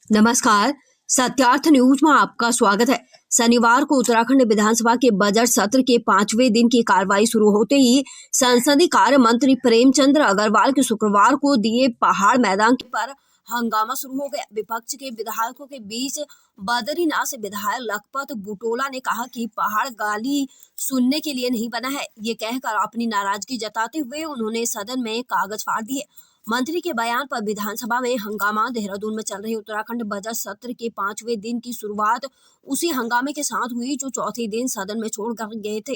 नमस्कार, सत्यार्थ न्यूज में आपका स्वागत है। शनिवार को उत्तराखंड विधानसभा के बजट सत्र के 5वें दिन की कार्रवाई शुरू होते ही संसदीय कार्य मंत्री प्रेमचंद अग्रवाल के शुक्रवार को दिए पहाड़ मैदान पर हंगामा शुरू हो गया। विपक्ष के विधायकों के बीच बद्रीनाथ से विधायक लखपत बुटोला ने कहा कि पहाड़ गाली सुनने के लिए नहीं बना है। ये कहकर अपनी नाराजगी जताते हुए उन्होंने सदन में कागज फाड़ दिए। मंत्री के बयान पर विधानसभा में हंगामा। देहरादून में चल रहे उत्तराखंड बजट सत्र के 5वें दिन की शुरुआत उसी हंगामे के साथ हुई जो चौथे दिन सदन में छोड़कर गए थे।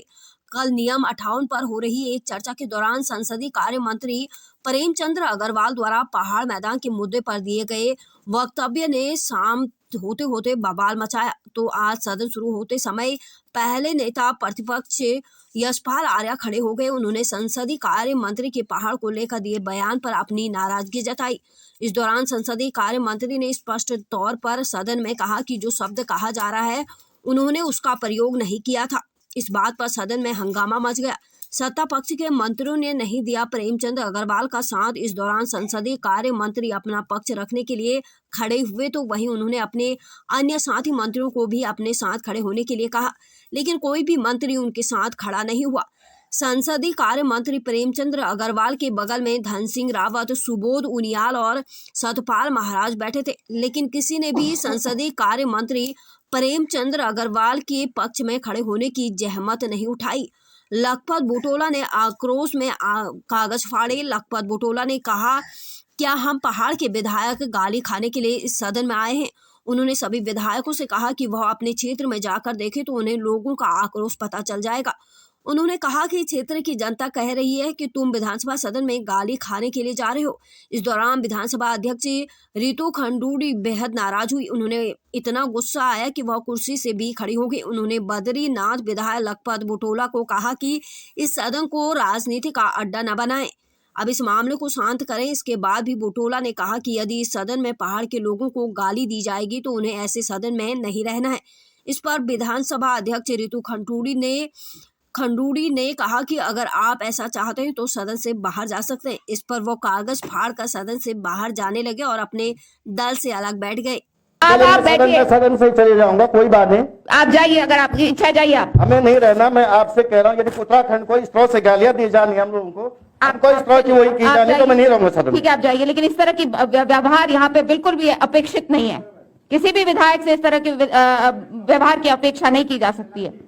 कल नियम 58 पर हो रही एक चर्चा के दौरान संसदीय कार्य मंत्री प्रेमचंद अग्रवाल द्वारा पहाड़ मैदान के मुद्दे पर दिए गए वक्तव्य ने शांत होते होते बवाल मचाया। तो आज सदन शुरू होते समय पहले नेता प्रतिपक्ष यशपाल आर्या खड़े हो गए। उन्होंने संसदीय कार्य मंत्री के पहाड़ को लेकर दिए बयान पर अपनी नाराजगी जताई। इस दौरान संसदीय कार्य मंत्री ने स्पष्ट तौर पर सदन में कहा कि जो शब्द कहा जा रहा है उन्होंने उसका प्रयोग नहीं किया था। इस बात पर सदन में हंगामा मच गया। सत्ता पक्ष के मंत्रियों ने नहीं दिया प्रेमचंद अग्रवाल का साथ। इस दौरान संसदीय कार्य मंत्री अपना पक्ष रखने के लिए खड़े हुए तो वहीं उन्होंने अपने अन्य साथी मंत्रियों को भी अपने साथ खड़े होने के लिए कहा, लेकिन कोई भी मंत्री उनके साथ खड़ा नहीं हुआ। संसदीय कार्य मंत्री प्रेमचंद अग्रवाल के बगल में धन सिंह रावत, सुबोध उनियाल और सतपाल महाराज बैठे थे, लेकिन किसी ने भी संसदीय कार्य मंत्री प्रेमचंद अग्रवाल के पक्ष में खड़े होने की जहमत नहीं उठाई। लखपत बुटोला ने आक्रोश में कागज फाड़े। लखपत बुटोला ने कहा, क्या हम पहाड़ के विधायक गाली खाने के लिए इस सदन में आए हैं? उन्होंने सभी विधायकों से कहा कि वह अपने क्षेत्र में जाकर देखें तो उन्हें लोगों का आक्रोश पता चल जाएगा। उन्होंने कहा कि क्षेत्र की जनता कह रही है कि तुम विधानसभा सदन में गाली खाने के लिए जा रहे हो। इस दौरान विधानसभा अध्यक्ष रितु खंडूड़ी बेहद नाराज हुई। उन्होंने इतना गुस्सा आया कि वह कुर्सी से भी खड़ी हो गई। उन्होंने बद्रीनाथ विधायक लखपत बुटोला को कहा कि इस सदन को राजनीति का अड्डा न बनाएं, अब इस मामले को शांत करें। इसके बाद भी बुटोला ने कहा कि यदि इस सदन में पहाड़ के लोगों को गाली दी जाएगी तो उन्हें ऐसे सदन में नहीं रहना है। इस पर विधानसभा अध्यक्ष रितु खंडूड़ी ने कहा कि अगर आप ऐसा चाहते हैं तो सदन से बाहर जा सकते हैं। इस पर वो कागज फाड़कर सदन से बाहर जाने लगे और अपने दल से अलग बैठ गए। अब आप बैठिए, सदन से चले जाऊंगा, कोई बात नहीं। आप जाइए, अगर आपकी इच्छा जाइए। आप हमें नहीं रहना। मैं आपसे कह रहा हूँ यदि उत्तराखंड को इस तरह से गालियां दी जानी हम लोगों को, आपको इस तरह की वही की जानी तो मैं नहीं रहूंगा सदन। ठीक है, आप जाइए, लेकिन इस तरह की व्यवहार यहाँ पे बिल्कुल भी अपेक्षित नहीं है। किसी भी विधायक से इस तरह के व्यवहार की अपेक्षा नहीं की जा सकती है।